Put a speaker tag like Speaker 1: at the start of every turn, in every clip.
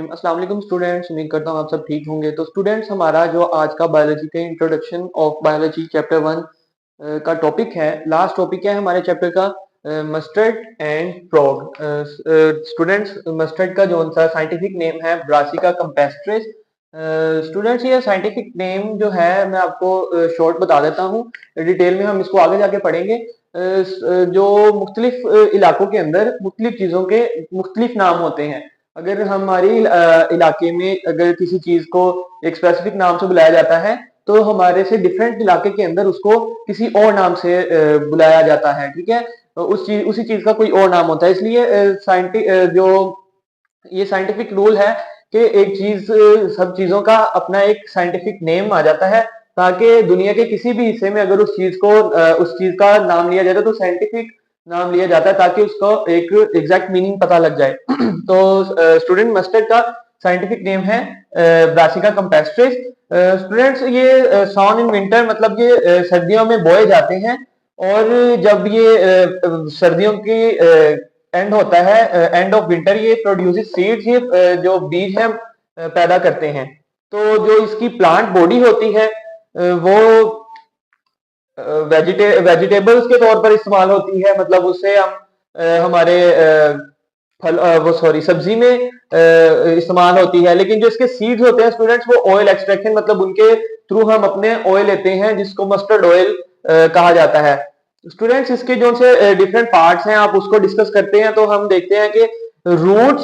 Speaker 1: रहीम। अस्सलाम वालेकुम स्टूडेंट्स, उम्मीद करता हूँ आप सब ठीक होंगे। तो स्टूडेंट्स, हमारा जो आज का बायोलॉजी का इंट्रोडक्शन ऑफ बायोलॉजी चैप्टर 1 का टॉपिक है, लास्ट टॉपिक है हमारे चैप्टर का mustard and frog. Students, mustard का जो सा साइंटिफिक नेम है ब्रासिका कैम्पेस्ट्रिस। स्टूडेंट्स, ये साइंटिफिक नेम जो है मैं आपको शॉर्ट बता देता हूँ, डिटेल में हम इसको आगे जाके पढ़ेंगे। जो मुख्तलिफ इलाकों के अंदर मुख्तलिफ चीजों के मुख्तलिफ नाम होते हैं। अगर हमारी इलाके में अगर किसी चीज को एक स्पेसिफिक नाम से बुलाया जाता है, तो हमारे से डिफरेंट इलाके के अंदर उसको किसी और नाम से बुलाया जाता है। ठीक है, तो उसी चीज का कोई और नाम होता है। इसलिए जो ये साइंटिफिक रूल है कि एक चीज सब चीजों का अपना एक साइंटिफिक नेम आ जाता है, ताकि दुनिया के किसी भी हिस्से में अगर उस चीज का नाम लिया जाता है तो साइंटिफिक नाम लिया जाता है, ताकि उसको एक एग्जैक्ट मीनिंग पता लग जाए। तो स्टूडेंट, मस्टर्ड का साइंटिफिक नेम है ब्रासिका कैम्पेस्ट्रिस। स्टूडेंट्स, ये सॉन इन विंटर, मतलब ये सर्दियों में बोए जाते हैं, और जब ये सर्दियों की एंड होता है, एंड ऑफ विंटर, ये प्रोड्यूसेस सीड्स, ये जो बीज है पैदा करते हैं। तो जो इसकी प्लांट बॉडी होती है वो वेजिटेबल्स के तौर पर इस्तेमाल होती है, मतलब उससे हम हमारे फल वो सॉरी सब्जी में इस्तेमाल होती है। लेकिन जो इसके सीड्स होते हैं स्टूडेंट्स, वो ऑयल एक्सट्रैक्शन, मतलब उनके थ्रू हम अपने ऑयल लेते हैं, जिसको मस्टर्ड ऑयल कहा जाता है। स्टूडेंट्स, इसके जो से डिफरेंट पार्ट्स हैं, आप उसको डिस्कस करते हैं तो हम देखते हैं कि रूट्स,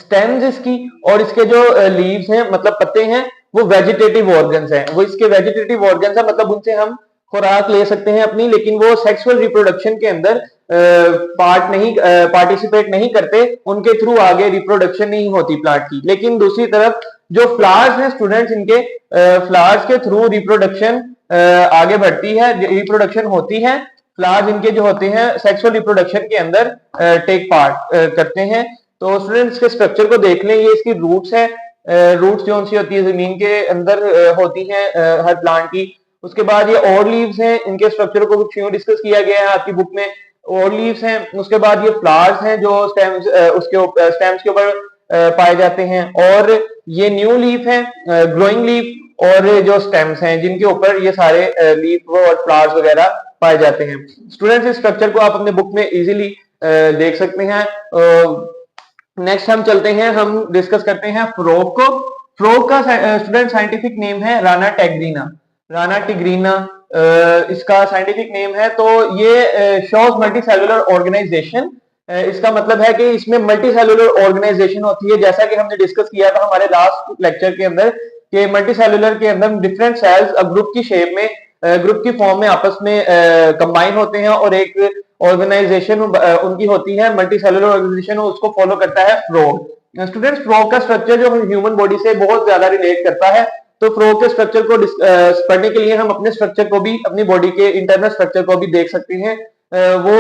Speaker 1: स्टेम्स इसकी, और इसके जो लीव्स हैं, मतलब पत्ते हैं, वो वेजिटेटिव ऑर्गन्स हैं। वो इसके वेजिटेटिव ऑर्गन्स हैं, मतलब उनसे हम खुराक ले सकते हैं अपनी, लेकिन वो सेक्सुअल रिप्रोडक्शन के अंदर पार्टिसिपेट नहीं करते, उनके थ्रू आगे रिप्रोडक्शन नहीं होती प्लांट की। लेकिन दूसरी तरफ जो फ्लावर्स हैं स्टूडेंट्स, इनके फ्लावर्स के थ्रू रिप्रोडक्शन आगे बढ़ती है, रिप्रोडक्शन होती है। फ्लावर्स इनके जो होते हैं सेक्सुअल रिप्रोडक्शन के अंदर टेक पार्ट करते हैं। तो स्टूडेंट्स, के स्ट्रक्चर को देख लें, ये इसकी रूट्स है। रूट्स जो सी होती है जमीन के अंदर होती हैं हर प्लांट की। उसके बाद ये और लीव्स हैं, इनके स्ट्रक्चर को कुछ यूं डिस्कस किया गया है आपकी बुक में। और लीव्स हैं, उसके बाद ये फ्लावर्स हैं जो स्टेम्स स्टेम्स के ऊपर पाए जाते हैं, और ये न्यू लीफ है, ग्रोइंग लीफ, और जो स्टेम्स हैं जिनके ऊपर ये सारे लीफ और फ्लावर्स वगैरह पाए जाते हैं। स्टूडेंट्स, इस स्ट्रक्चर को आप अपने बुक में इजीली देख सकते हैं। नेक्स्ट हम चलते हैं, हम डिस्कस करते हैं फ्रॉग को। फ्रॉग का स्टूडेंट साइंटिफिक नेम है राना टिग्रीना। राना टिग्रीना इसका साइंटिफिक नेम है। तो ये शोज मल्टी सेलुलर ऑर्गेनाइजेशन। इसका मतलब है कि इसमें मल्टी सेलुलर ऑर्गेनाइजेशन होती है, जैसा कि हमने डिस्कस किया था हमारे लास्ट लेक्चर के अंदर, कि मल्टी सेलुलर के अंदर डिफरेंट सेल्स ग्रुप की शेप में, ग्रुप की फॉर्म में आपस में कंबाइन होते हैं, और एक ऑर्गेनाइजेशन उनकी होती है, मल्टी सेलुलर ऑर्गेनाइजेशन, उसको फॉलो करता है फ्रॉग। स्टूडेंट्स, फ्रॉग का स्ट्रक्चर जो ह्यूमन बॉडी से बहुत ज्यादा रिलेट करता है। तो फ्रॉग के स्ट्रक्चर को पढ़ने के लिए हम अपने स्ट्रक्चर को भी, अपनी बॉडी के इंटरनल स्ट्रक्चर को भी देख सकते हैं। वो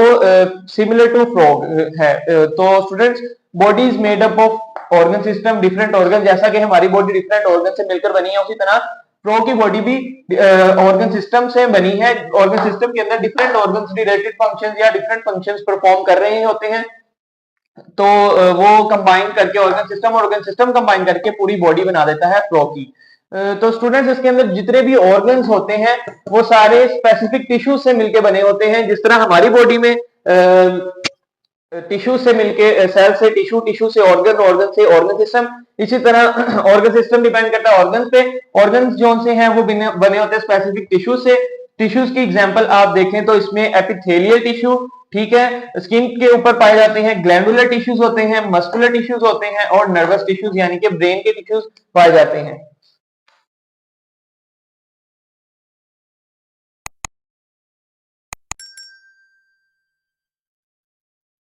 Speaker 1: सिमिलर टू फ्रॉग है। तो students, body is made up of organ system, different organ. जैसा कि हमारी बॉडी डिफरेंट ऑर्गन से मिलकर बनी है, उसी तरह फ्रॉग की बॉडी भी ऑर्गन सिस्टम से बनी है। ऑर्गन सिस्टम के अंदर डिफरेंट ऑर्गन्स रिलेटेड फंक्शंस या डिफरेंट फंक्शंस परफॉर्म कर रहे होते हैं। तो वो कंबाइन करके ऑर्गन सिस्टम कंबाइन करके पूरी बॉडी बना देता है फ्रॉग की। तो स्टूडेंट्स, इसके अंदर जितने भी ऑर्गन्स होते हैं वो सारे स्पेसिफिक टिश्यूज से मिलके बने होते हैं। जिस तरह हमारी बॉडी में टिश्यू से मिलके, सेल से टिश्यू, टिश्यू से ऑर्गन, ऑर्गन से ऑर्गन सिस्टम, इसी तरह ऑर्गन सिस्टम डिपेंड करता है ऑर्गन पे। ऑर्गन जो से हैं वो बने होते हैं स्पेसिफिक टिश्यू से। टिश्यूज की एग्जांपल आप देखें तो इसमें एपिथेलियल टिश्यू, ठीक है, स्किन के ऊपर पाए जाते हैं, ग्लैंडुलर टिश्यूज होते हैं, मस्कुलर टिश्यूज होते हैं, और नर्वस टिश्यूज यानी कि ब्रेन के टिश्यूज पाए जाते हैं।